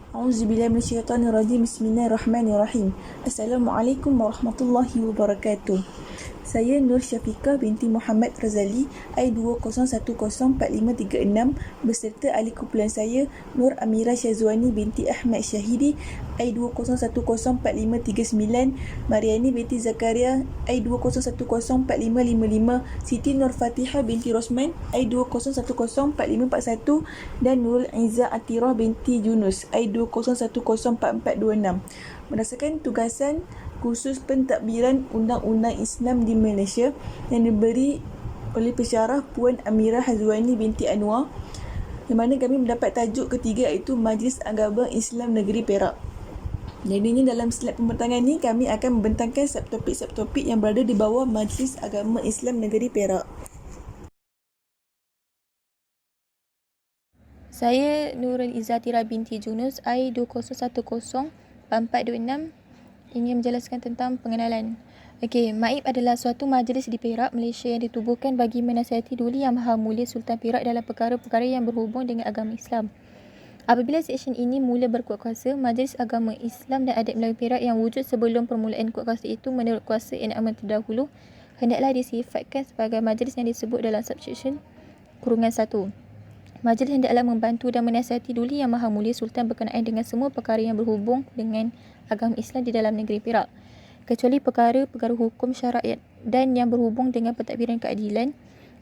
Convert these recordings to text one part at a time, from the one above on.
Auzubillahi minasyaitonirrajim. Bismillahirrahmanirrahim. Assalamualaikum warahmatullahi wabarakatuh. Saya Nur Syafiqah binti Muhammad Razali, I20104536 beserta ahli kumpulan saya Nur Amira Syazwani binti Ahmad Syahidi, I20104539, Mariani binti Zakaria, I20104555, Siti Nur Fatihah binti Rosman, I20104541, dan Nurul Izzah Atirah binti Yunus, I20104426. Berdasarkan tugasan kursus pentadbiran Undang-Undang Islam di Malaysia yang diberi oleh pensyarah Puan Amira Hazwani binti Anwar, di mana kami mendapat tajuk ketiga iaitu Majlis Agama Islam Negeri Perak. Jadinya dalam slide pembentangkan ni kami akan membentangkan subtopik-subtopik yang berada di bawah Majlis Agama Islam Negeri Perak. Saya Nurul Izzah Atirah binti Yunus, I20104426, ingin menjelaskan tentang pengenalan. Okey, MAIP adalah suatu majlis di Perak, Malaysia yang ditubuhkan bagi menasihati Duli Yang Maha Mulia Sultan Perak dalam perkara-perkara yang berhubung dengan agama Islam. Apabila seksyen ini mula berkuat kuasa, Majlis Agama Islam dan Adat Melayu Perak yang wujud sebelum permulaan kuat kuasa itu menurut kuasa enakmen terdahulu hendaklah disifatkan sebagai majlis yang disebut dalam subseksyen _1. Majlis hendaklah membantu dan menasihati Duli Yang Maha Mulia Sultan berkenaan dengan semua perkara yang berhubung dengan agama Islam di dalam negeri Perak, kecuali perkara-perkara hukum syariat dan yang berhubung dengan pentadbiran keadilan,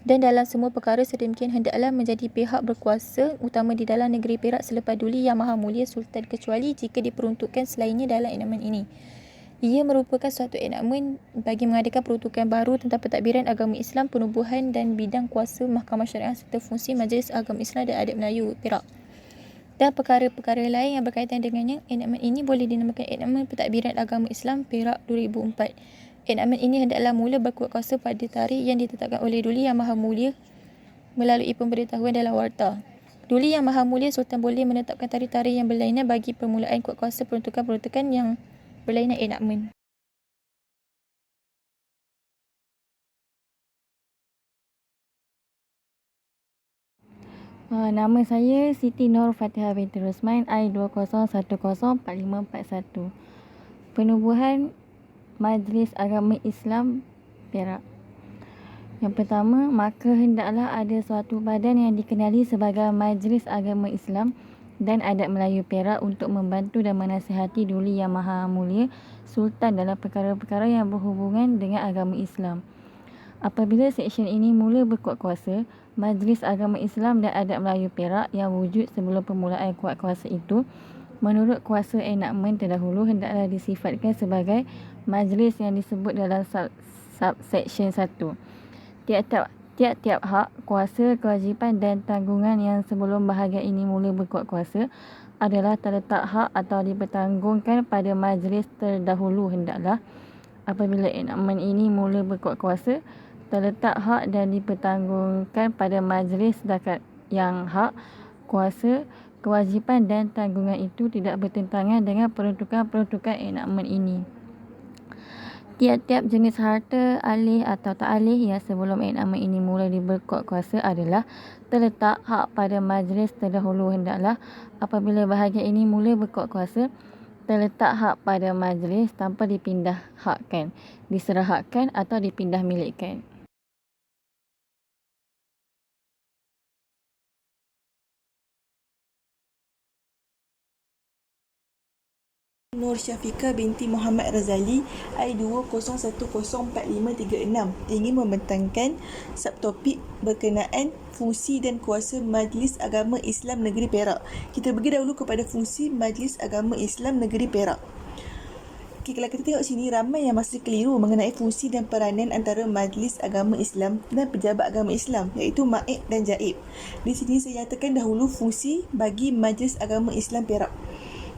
dan dalam semua perkara sedemikian hendaklah menjadi pihak berkuasa utama di dalam negeri Perak selepas Duli Yang Maha Mulia Sultan, kecuali jika diperuntukkan selainnya dalam enakmen ini. Ia merupakan suatu enakmen bagi mengadakan peruntukan baru tentang pentadbiran agama Islam, penubuhan dan bidang kuasa mahkamah syariah serta fungsi Majlis Agama Islam dan Adat Melayu Perak dan perkara-perkara lain yang berkaitan dengannya. Enakmen ini boleh dinamakan Enakmen Pentadbiran Agama Islam Perak 2004. Enakmen ini hendaklah mula berkuat kuasa pada tarikh yang ditetapkan oleh Duli Yang Maha Mulia melalui pemberitahuan dalam warta. Duli Yang Maha Mulia Sultan boleh menetapkan tarikh-tarikh yang berlainan bagi permulaan kuat kuasa peruntukan-peruntukan yang berlainan enakmen. Nama saya Siti Nur Fatihah binti Rosman, I20104541. Penubuhan Majlis Agama Islam Perak. Yang pertama, maka hendaklah ada suatu badan yang dikenali sebagai Majlis Agama Islam dan Adat Melayu Perak untuk membantu dan menasihati Duli Yang Maha Mulia Sultan dalam perkara-perkara yang berhubungan dengan agama Islam. Apabila seksyen ini mula berkuat kuasa, Majlis Agama Islam dan Adat Melayu Perak yang wujud sebelum permulaan kuat kuasa itu, menurut kuasa enakmen terdahulu hendaklah disifatkan sebagai majlis yang disebut dalam subseksyen 1. Tiap-tiap hak, kuasa, kewajipan dan tanggungan yang sebelum bahagian ini mula berkuat kuasa adalah terletak hak atau dipertanggungkan pada majlis terdahulu hendaklah, apabila enakmen ini mula berkuat kuasa, terletak hak dan dipertanggungkan pada majlis sedangkan yang hak, kuasa, kewajipan dan tanggungan itu tidak bertentangan dengan peruntukan-peruntukan enakmen ini. Tiap-tiap jenis harta, alih atau tak alih yang sebelum enakmen ini mula berkuat kuasa adalah terletak hak pada majlis terdahulu hendaklah, apabila bahagian ini mula berkuat kuasa, terletak hak pada majlis tanpa dipindah hakkan, diserahkan atau dipindah milikkan. Nur Syafiqah binti Muhammad Razali, I20104536, ingin membentangkan subtopik berkenaan fungsi dan kuasa Majlis Agama Islam Negeri Perak. Kita pergi dahulu kepada fungsi Majlis Agama Islam Negeri Perak. Okay, kalau kita tengok sini, ramai yang masih keliru mengenai fungsi dan peranan antara Majlis Agama Islam dan pejabat agama Islam, iaitu MAIP dan JAIB. Di sini saya nyatakan dahulu fungsi bagi Majlis Agama Islam Perak.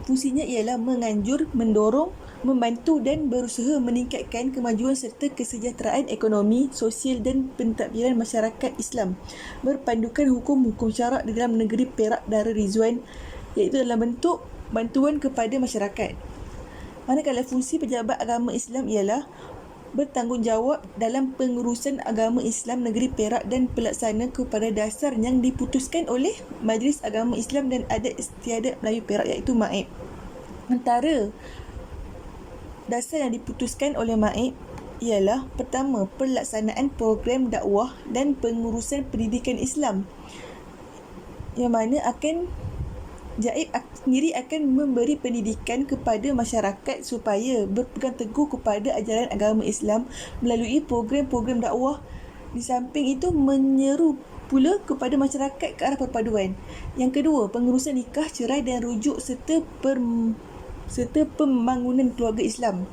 Fungsinya ialah menganjur, mendorong, membantu dan berusaha meningkatkan kemajuan serta kesejahteraan ekonomi, sosial dan pentadbiran masyarakat Islam berpandukan hukum-hukum syarak di dalam negeri Perak Darul Rizwan, iaitu dalam bentuk bantuan kepada masyarakat. Manakala fungsi pejabat agama Islam ialah bertanggungjawab dalam pengurusan agama Islam negeri Perak dan pelaksana kepada dasar yang diputuskan oleh Majlis Agama Islam dan Adat Istiadat Melayu Perak iaitu MAIP. Antara dasar yang diputuskan oleh MAIP ialah pertama, pelaksanaan program dakwah dan pengurusan pendidikan Islam, yang mana JAIB sendiri akan memberi pendidikan kepada masyarakat supaya berpegang teguh kepada ajaran agama Islam melalui program-program dakwah. Di samping itu, menyeru pula kepada masyarakat ke arah perpaduan. Yang kedua, pengurusan nikah, cerai dan rujuk serta pembangunan keluarga Islam,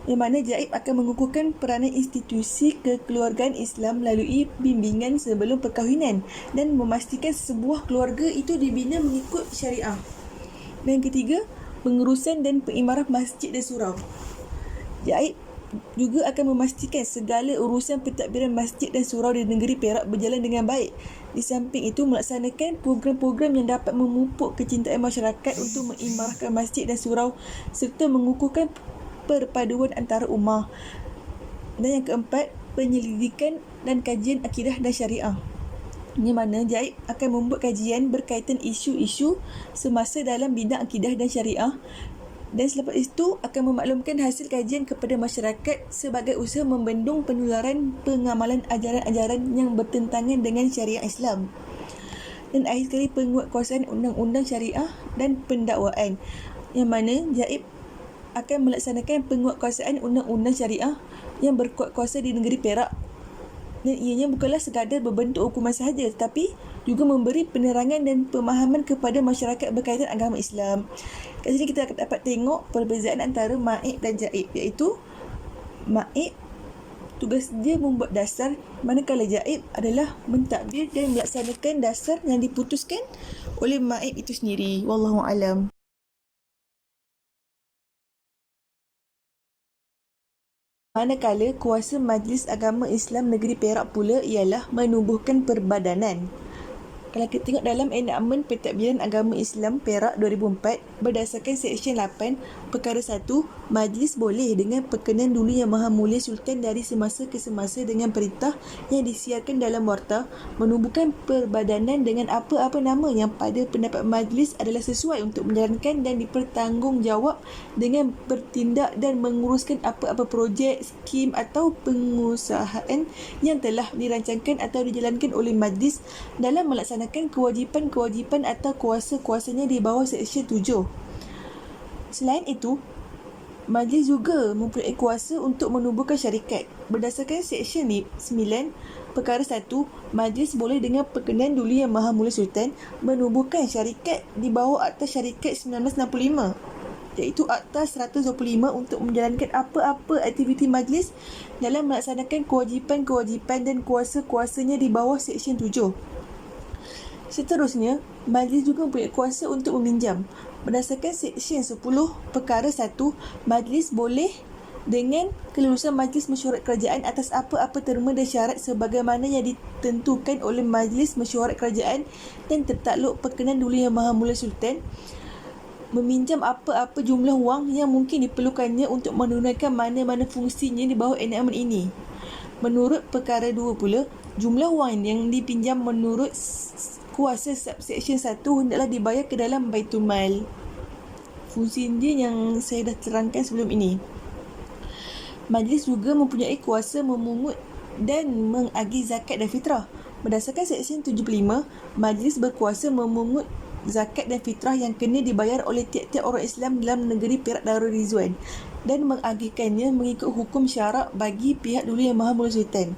yang mana JAIB akan mengukuhkan peranan institusi kekeluargaan Islam melalui bimbingan sebelum perkahwinan dan memastikan sebuah keluarga itu dibina mengikut syariah. Dan yang ketiga, pengurusan dan pengimarah masjid dan surau. JAIB juga akan memastikan segala urusan pentadbiran masjid dan surau di negeri Perak berjalan dengan baik. Di samping itu, melaksanakan program-program yang dapat memupuk kecintaan masyarakat untuk mengimarahkan masjid dan surau serta mengukuhkan perpaduan antara ummah. Dan yang keempat, penyelidikan dan kajian akidah dan syariah, di mana JAIB akan membuat kajian berkaitan isu-isu semasa dalam bidang akidah dan syariah, dan selepas itu akan memaklumkan hasil kajian kepada masyarakat sebagai usaha membendung penularan pengamalan ajaran-ajaran yang bertentangan dengan syariah Islam. Dan akhir sekali, penguatkuasaan undang-undang syariah dan pendakwaan, yang mana JAIB akan melaksanakan penguatkuasaan undang-undang syariah yang berkuat kuasa di negeri Perak. Dan ianya bukanlah sekadar berbentuk hukuman sahaja, tetapi juga memberi penerangan dan pemahaman kepada masyarakat berkaitan agama Islam. Kat sini kita dapat tengok perbezaan antara MAIP dan JAIB, iaitu MAIP tugas dia membuat dasar, manakala JAIB adalah mentadbir dan melaksanakan dasar yang diputuskan oleh MAIP itu sendiri. Wallahu alam. Manakala kuasa Majlis Agama Islam Negeri Perak pula ialah menubuhkan perbadanan. Kalau kita tengok dalam enakmen Pentadbiran Agama Islam Perak 2004, berdasarkan Seksyen 8, Perkara 1, Majlis boleh dengan perkenan Dulu Yang Maha Mulia Sultan dari semasa ke semasa dengan perintah yang disiarkan dalam warta, menubuhkan perbadanan dengan apa-apa nama yang pada pendapat Majlis adalah sesuai untuk menjalankan dan dipertanggungjawab dengan bertindak dan menguruskan apa-apa projek, skim atau pengusahaan yang telah dirancangkan atau dijalankan oleh Majlis dalam melaksanakan kewajipan-kewajipan atau kuasa-kuasanya di bawah Seksyen 7. Selain itu, Majlis juga mempunyai kuasa untuk menubuhkan syarikat. Berdasarkan Seksyen 9, Perkara 1, Majlis boleh dengan perkenan Dulu Yang Maha Mulia Sultan menubuhkan syarikat di bawah Akta Syarikat 1965, iaitu Akta 125 untuk menjalankan apa-apa aktiviti Majlis dalam melaksanakan kewajipan-kewajipan dan kuasa-kuasanya di bawah Seksyen 7. Seterusnya, Majlis juga mempunyai kuasa untuk meminjam. Berdasarkan Seksyen 10, Perkara 1, Majlis boleh dengan kelulusan Majlis Mesyuarat Kerajaan atas apa-apa terma dan syarat sebagaimana yang ditentukan oleh Majlis Mesyuarat Kerajaan dan tertakluk perkenan Dulu Yang Maha Mulia Sultan, meminjam apa-apa jumlah wang yang mungkin diperlukannya untuk menunaikan mana-mana fungsinya di bawah enakmen ini. Menurut Perkara 2 pula, jumlah wang yang dipinjam menurut kuasa Subseksyen 1 hendaklah dibayar ke dalam Baitul Mal. Fungsi dia yang saya dah terangkan sebelum ini. Majlis juga mempunyai kuasa memungut dan mengagih zakat dan fitrah. Berdasarkan Seksyen 75, Majlis berkuasa memungut zakat dan fitrah yang kena dibayar oleh tiap-tiap orang Islam dalam negeri Perak Darul Rizwan dan mengagihkannya mengikut hukum syarak bagi pihak Dulu Yang Maha Mulia Sultan.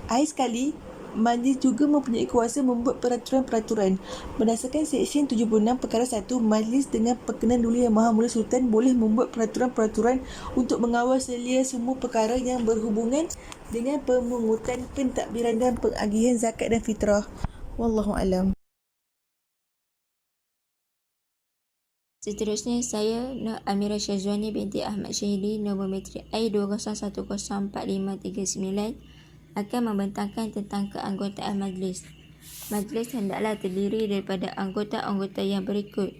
Akhir sekali, Majlis juga mempunyai kuasa membuat peraturan-peraturan. Berdasarkan Seksyen 76 Perkara 1, Majlis dengan perkenan Dulu Yang Maha Mulia Sultan boleh membuat peraturan-peraturan untuk mengawal selia semua perkara yang berhubungan dengan pemungutan, pentadbiran dan pengagihan zakat dan fitrah. Wallahu alam. Seterusnya, saya Nur Amira Syazwani binti Ahmad Syahidi, nombor metrik I201045339, akan membentangkan tentang keanggotaan Majlis. Majlis hendaklah terdiri daripada anggota-anggota yang berikut.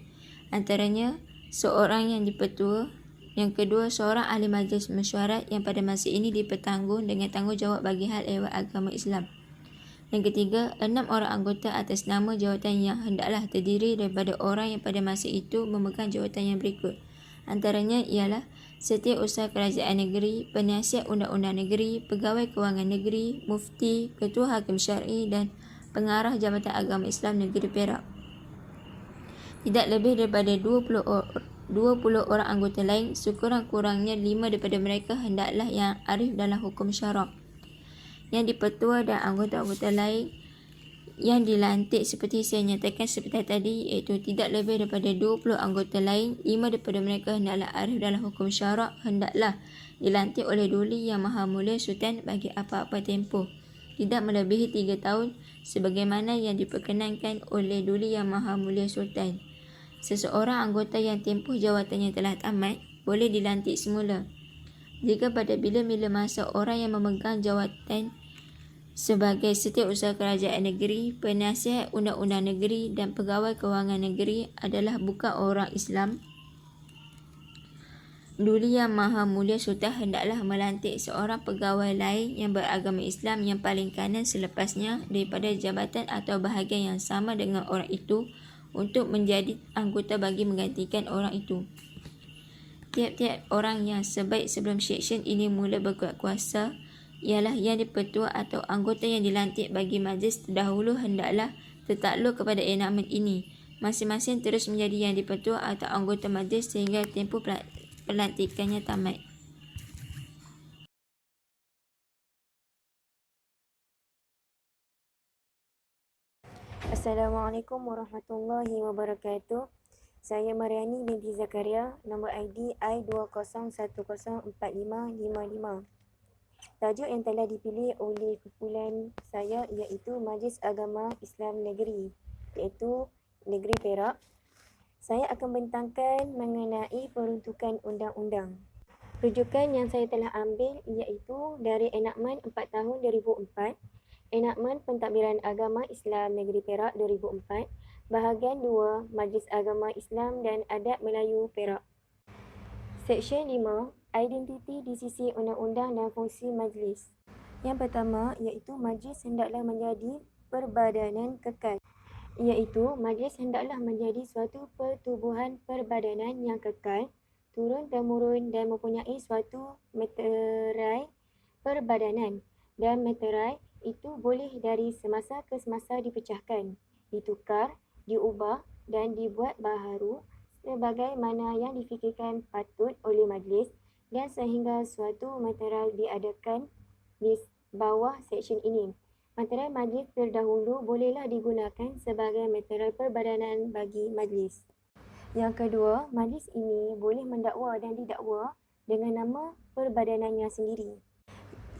Antaranya, seorang yang dipertua, Yang kedua, seorang ahli majlis mesyuarat yang pada masa ini dipertanggung dengan tanggungjawab bagi hal ehwal agama Islam. Yang ketiga, 6 orang anggota atas nama jawatan yang hendaklah terdiri daripada orang yang pada masa itu memegang jawatan yang berikut. Antaranya ialah Setiausaha Kerajaan Negeri, Penasihat Undang-Undang Negeri, Pegawai Kewangan Negeri, Mufti, Ketua Hakim Syar'i dan Pengarah Jabatan Agama Islam Negeri Perak. Tidak lebih daripada 20 orang anggota lain, sekurang-kurangnya 5 daripada mereka hendaklah yang arif dalam hukum syarak. Yang dipertua dan anggota-anggota lain yang dilantik seperti saya nyatakan seperti tadi, iaitu tidak lebih daripada 20 anggota lain, 5 daripada mereka hendaklah arif dalam hukum syarak, hendaklah dilantik oleh Duli Yang Maha Mulia Sultan bagi apa-apa tempoh, tidak melebihi 3 tahun sebagaimana yang diperkenankan oleh Duli Yang Maha Mulia Sultan. Seseorang anggota yang tempoh jawatannya telah tamat boleh dilantik semula. Jika pada bila-bila masa orang yang memegang jawatan sebagai Setiausaha Kerajaan Negeri, Penasihat Undang-Undang Negeri dan Pegawai Kewangan Negeri adalah bukan orang Islam, Duli Yang Maha Mulia Sultan hendaklah melantik seorang pegawai lain yang beragama Islam yang paling kanan selepasnya daripada jabatan atau bahagian yang sama dengan orang itu untuk menjadi anggota bagi menggantikan orang itu. Tiap-tiap orang yang sebaik sebelum seksyen ini mula berkuat kuasa ialah yang dipertua atau anggota yang dilantik bagi majlis terdahulu hendaklah tertakluk kepada enakmen ini. Masing-masing terus menjadi yang dipertua atau anggota majlis sehingga tempoh pelantikannya tamat. Assalamualaikum warahmatullahi wabarakatuh. Saya Mariani binti Zakaria, nombor ID I20104555. Tajuk yang telah dipilih oleh kumpulan saya iaitu Majlis Agama Islam Negeri, iaitu Negeri Perak. Saya akan bentangkan mengenai peruntukan undang-undang. Rujukan yang saya telah ambil iaitu dari Enakmen 4 tahun 2004, Enakmen Pentadbiran Agama Islam Negeri Perak 2004, Bahagian 2 Majlis Agama Islam dan Adat Melayu Perak. Seksyen 5, Identiti di sisi undang-undang dan fungsi majlis. Yang pertama iaitu majlis hendaklah menjadi perbadanan kekal, iaitu majlis hendaklah menjadi suatu pertubuhan perbadanan yang kekal, turun-temurun dan mempunyai suatu meterai perbadanan, dan meterai itu boleh dari semasa ke semasa dipecahkan, ditukar, diubah dan dibuat baharu sebagaimana yang difikirkan patut oleh majlis dan sehingga suatu meterai diadakan di bawah seksyen ini. Meterai majlis terdahulu bolehlah digunakan sebagai meterai perbadanan bagi majlis. Yang kedua, majlis ini boleh mendakwa dan didakwa dengan nama perbadanannya sendiri.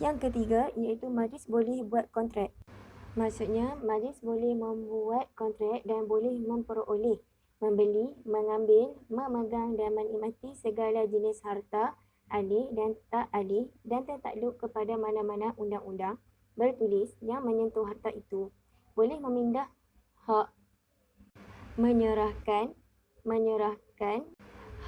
Yang ketiga iaitu majlis boleh buat kontrak. Maksudnya, majlis boleh membuat kontrak dan boleh memperoleh, membeli, mengambil, memegang dan menikmati segala jenis harta, adil dan tak adil dan tertakluk kepada mana-mana undang-undang bertulis yang menyentuh harta itu. Boleh memindah hak, menyerahkan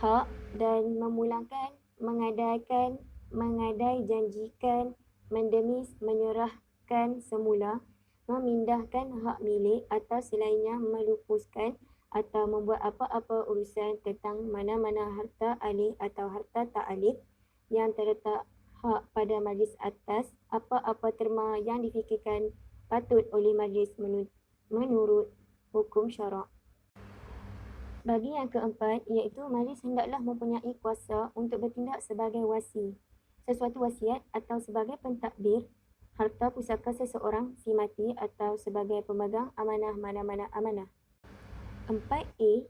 hak dan memulangkan, mengadaikan, mengadai janjikan, mendemis, menyerahkan semula, memindahkan hak milik atau selainnya, melupuskan atau membuat apa-apa urusan tentang mana-mana harta alih atau harta tak alih yang terletak hak pada majlis atas apa-apa terma yang difikirkan patut oleh majlis menurut hukum syarak. Bagi yang keempat iaitu majlis hendaklah mempunyai kuasa untuk bertindak sebagai wasi sesuatu wasiat atau sebagai pentadbir harta pusaka seseorang si mati atau sebagai pemegang amanah mana-mana amanah. 4A.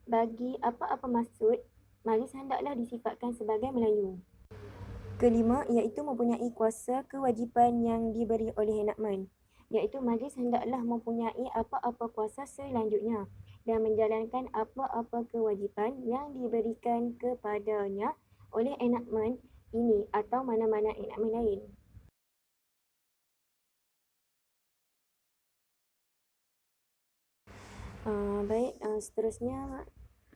Bagi apa-apa maksud, majlis hendaklah disifatkan sebagai Melayu. Kelima iaitu mempunyai kuasa kewajipan yang diberi oleh enakmen, iaitu majlis hendaklah mempunyai apa-apa kuasa selanjutnya dan menjalankan apa-apa kewajipan yang diberikan kepadanya oleh enakmen ini atau mana-mana enakmen lain. Seterusnya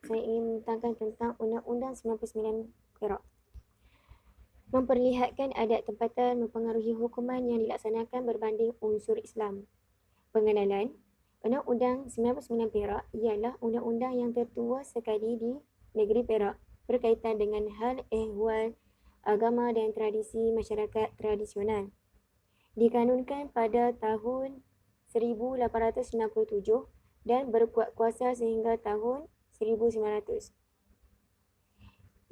saya ingin membentangkan tentang Undang-Undang 99 Perak. Memperlihatkan adat tempatan mempengaruhi hukuman yang dilaksanakan berbanding unsur Islam. Pengenalan, Undang-Undang 99 Perak ialah undang-undang yang tertua sekali di negeri Perak berkaitan dengan hal ehwal agama dan tradisi masyarakat tradisional. Dikanunkan pada tahun 1867 dan berkuat kuasa sehingga tahun 1900.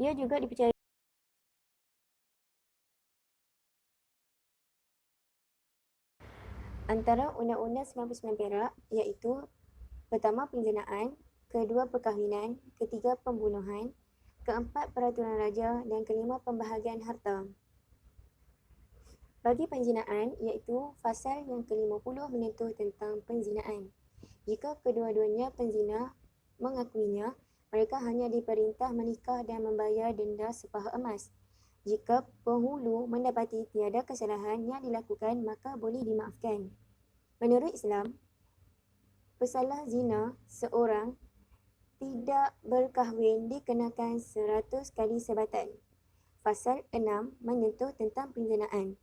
Ia juga dipercayai antara Undang-Undang 99 Perak iaitu pertama penzinaan, kedua perkahwinan, ketiga pembunuhan, keempat peraturan raja dan kelima pembahagian harta. Bagi penzinaan iaitu fasal yang ke-50 menyentuh tentang penzinaan. Jika kedua-duanya penzina mengakuinya, mereka hanya diperintah menikah dan membayar denda sepaha emas. Jika penghulu mendapati tiada kesalahan yang dilakukan, maka boleh dimaafkan. Menurut Islam, pesalah zina seorang tidak berkahwin dikenakan 100 kali sebatan. Fasal 6 menyentuh tentang penzinaan,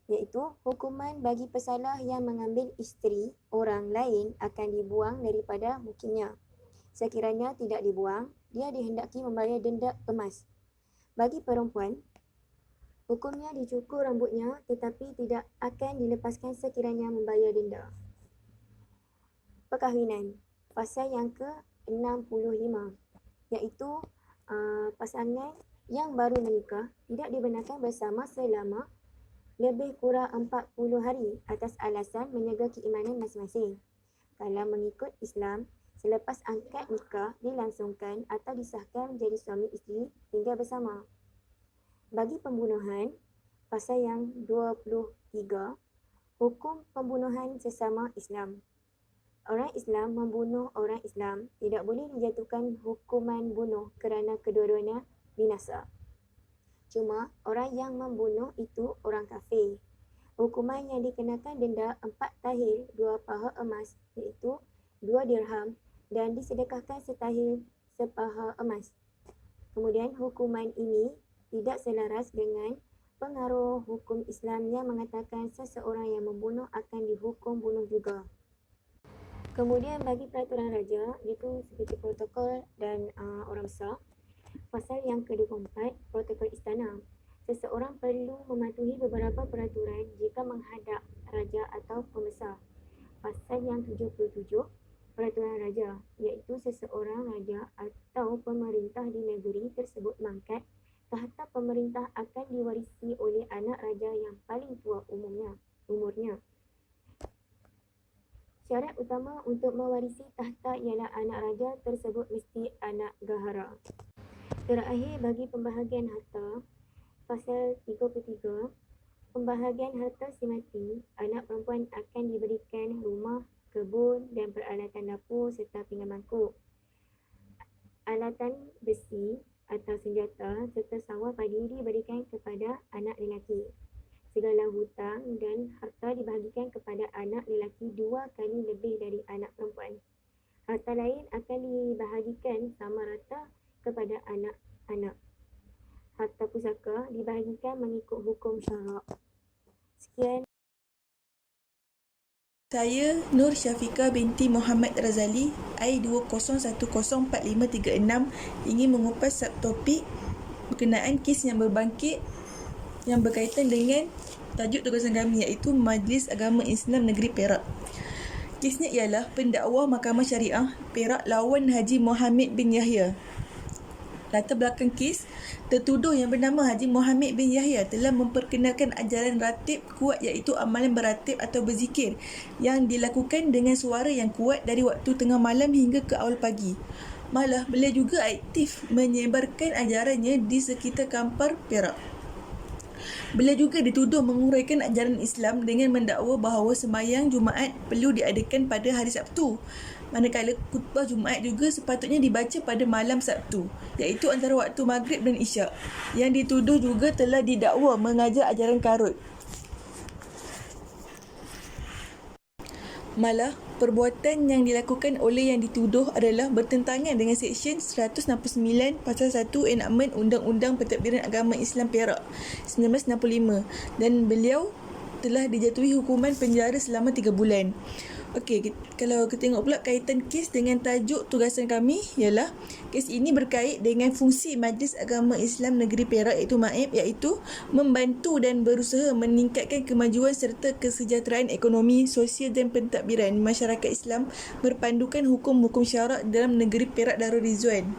iaitu hukuman bagi pesalah yang mengambil isteri orang lain akan dibuang daripada mukimnya. Sekiranya tidak dibuang, dia dihendaki membayar denda emas. Bagi perempuan, hukumnya dicukur rambutnya tetapi tidak akan dilepaskan sekiranya membayar denda. Perkahwinan, fasal yang ke-65, iaitu pasangan yang baru menikah tidak dibenarkan bersama selama lebih kurang 40 hari atas alasan menjaga keimanan masing-masing. Kalau mengikut Islam, selepas akad nikah dilangsungkan atau disahkan menjadi suami isteri tinggal bersama. Bagi pembunuhan, pasal yang 23, hukum pembunuhan sesama Islam. Orang Islam membunuh orang Islam tidak boleh dijatuhkan hukuman bunuh kerana kedua-duanya binasa. Cuma orang yang membunuh itu orang kafir. Hukuman yang dikenakan denda 4 tahil 2 paha emas iaitu 2 dirham dan disedekahkan setahil sepaha emas. Kemudian hukuman ini tidak selaras dengan pengaruh hukum Islam yang mengatakan seseorang yang membunuh akan dihukum bunuh juga. Kemudian bagi peraturan raja, iaitu seperti protokol dan orang besar, pasal yang ke-24, protokol istana. Seseorang perlu mematuhi beberapa peraturan jika menghadap raja atau pembesar. Pasal yang 77, peraturan raja, iaitu seseorang raja atau pemerintah di negeri tersebut mangkat, tahta pemerintah akan diwarisi oleh anak raja yang paling tua umurnya. Syarat utama untuk mewarisi tahta ialah anak raja tersebut mesti anak gahara. Terakhir, bagi pembahagian harta, pasal 33, pembahagian harta si mati, anak perempuan akan diberikan rumah, kebun dan peralatan dapur serta pinggan mangkuk. Alatan besi atau senjata serta sawah padi diberikan kepada anak lelaki. Segala hutang dan harta dibahagikan kepada anak lelaki 2 kali lebih dari anak perempuan. Harta lain akan dibahagikan sama rata kepada anak-anak. Harta pusaka dibahagikan mengikut hukum syarak. Sekian. Saya Nur Syafiqah binti Muhammad Razali I20104536 ingin mengupas subtopik berkenaan kes yang berbangkit yang berkaitan dengan tajuk tugasan kami iaitu Majlis Agama Islam Negeri Perak. Kesnya ialah pendakwa Mahkamah Syariah Perak lawan Haji Mohamed bin Yahya. Latar belakang kes, tertuduh yang bernama Haji Mohamed bin Yahya telah memperkenalkan ajaran ratib kuat iaitu amalan beratib atau berzikir yang dilakukan dengan suara yang kuat dari waktu tengah malam hingga ke awal pagi. Malah beliau juga aktif menyebarkan ajarannya di sekitar Kampar, Perak. Beliau juga dituduh menguraikan ajaran Islam dengan mendakwa bahawa sembahyang Jumaat perlu diadakan pada hari Sabtu, manakala khutbah Jumaat juga sepatutnya dibaca pada malam Sabtu, iaitu antara waktu Maghrib dan Isyak. Yang dituduh juga telah didakwa mengajar ajaran karut. Malah perbuatan yang dilakukan oleh yang dituduh adalah bertentangan dengan Seksyen 169 Pasal 1 Enakmen Undang-Undang Pentadbiran Agama Islam Perak 1965 dan beliau telah dijatuhi hukuman penjara selama 3 bulan. Okey, kalau kita tengok pula kaitan kes dengan tajuk tugasan kami ialah kes ini berkait dengan fungsi Majlis Agama Islam Negeri Perak iaitu MAIP, iaitu membantu dan berusaha meningkatkan kemajuan serta kesejahteraan ekonomi, sosial dan pentadbiran masyarakat Islam berpandukan hukum-hukum syarak dalam negeri Perak Darul Rizwan.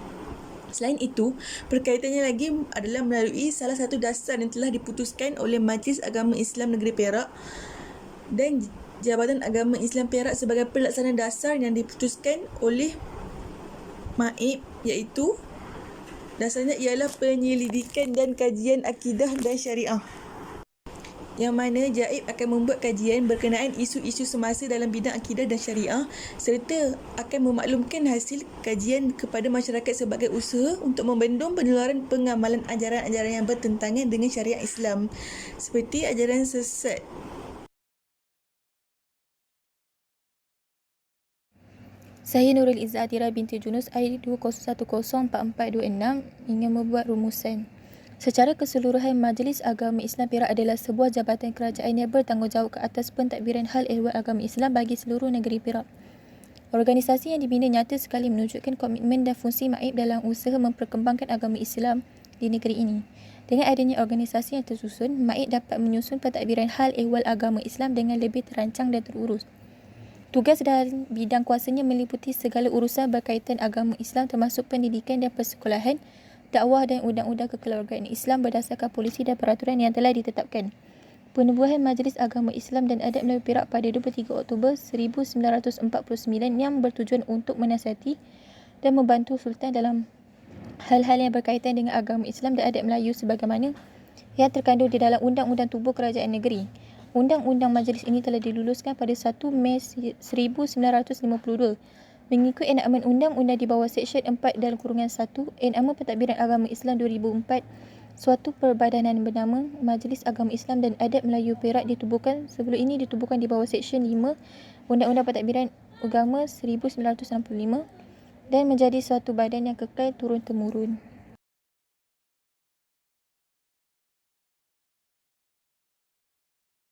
Selain itu, perkaitannya lagi adalah melalui salah satu dasar yang telah diputuskan oleh Majlis Agama Islam Negeri Perak dan Jabatan Agama Islam Perak sebagai pelaksana dasar yang diputuskan oleh MAIP, iaitu dasarnya ialah penyelidikan dan kajian akidah dan syariah, yang mana JAIB akan membuat kajian berkenaan isu-isu semasa dalam bidang akidah dan syariah serta akan memaklumkan hasil kajian kepada masyarakat sebagai usaha untuk membendung penularan pengamalan ajaran-ajaran yang bertentangan dengan syariat Islam seperti ajaran sesat. Saya Nurul Izzah Atira binti Junus I20104426 ingin membuat rumusan. Secara keseluruhan, Majlis Agama Islam Perak adalah sebuah jabatan kerajaan yang bertanggungjawab ke atas pentadbiran hal ehwal agama Islam bagi seluruh negeri Perak. Organisasi yang dibina nyata sekali menunjukkan komitmen dan fungsi MAIP dalam usaha memperkembangkan agama Islam di negeri ini. Dengan adanya organisasi yang tersusun, MAIP dapat menyusun pentadbiran hal ehwal agama Islam dengan lebih terancang dan terurus. Tugas dan bidang kuasanya meliputi segala urusan berkaitan agama Islam termasuk pendidikan dan persekolahan, dakwah dan undang-undang kekeluargaan Islam berdasarkan polisi dan peraturan yang telah ditetapkan. Penubuhan Majlis Agama Islam dan Adab Melayu Perak pada 23 Oktober 1949 yang bertujuan untuk menasihati dan membantu Sultan dalam hal-hal yang berkaitan dengan agama Islam dan adab Melayu sebagaimana yang terkandung di dalam Undang-Undang Tubuh Kerajaan Negeri. Undang-undang majlis ini telah diluluskan pada 1 Mei 1952 mengikut enakmen undang-undang di bawah Seksyen 4 1 Enakmen Pentadbiran Agama Islam 2004. Suatu perbadanan bernama Majlis Agama Islam dan Adab Melayu Perak ditubuhkan. Sebelum ini ditubuhkan di bawah Seksyen 5 Undang-Undang Pentadbiran Agama 1965 dan menjadi suatu badan yang kekal turun-temurun.